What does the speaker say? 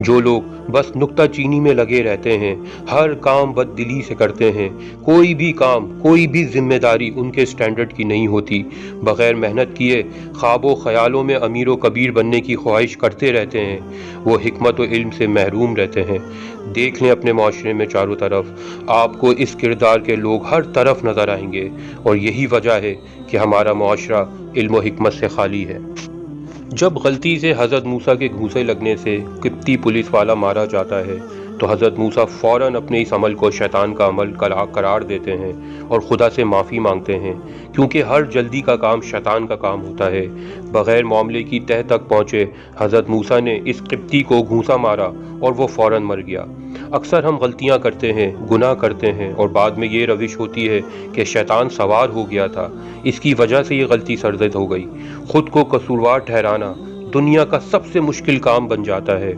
जो लोग बस नुक्ता चीनी में लगे रहते हैं, हर काम बददिली से करते हैं, कोई भी काम, कोई भी जिम्मेदारी उनके स्टैंडर्ड की नहीं होती, बग़ैर मेहनत किए ख्वाबों ख़यालों में अमीर व कबीर बनने की ख्वाहिश करते रहते हैं, वो हिकमत व इल्म से महरूम रहते हैं। देख लें अपने माशरे में चारों तरफ, आपको इस किरदार के लोग हर तरफ नज़र आएंगे, और यही वजह है कि हमारा मुआशरा इल्म व हिकमत से खाली है। जब गलती से हज़रत मूसा के घूंसे लगने से किप्ती पुलिस वाला मारा जाता है तो हज़रत मूसा फ़ौरन अपने इस अमल को शैतान का अमल करार देते हैं और खुदा से माफ़ी मांगते हैं, क्योंकि हर जल्दी का काम शैतान का काम होता है। बग़ैर मामले की तह तक पहुँचे हज़रत मूसा ने इस किप्ती को घूंसा मारा और वो फ़ौरन मर गया। अक्सर हम गलतियां करते हैं, गुनाह करते हैं, और बाद में ये रविश होती है कि शैतान सवार हो गया था, इसकी वजह से ये गलती सरजद हो गई। खुद को कसूरवार ठहराना दुनिया का सबसे मुश्किल काम बन जाता है।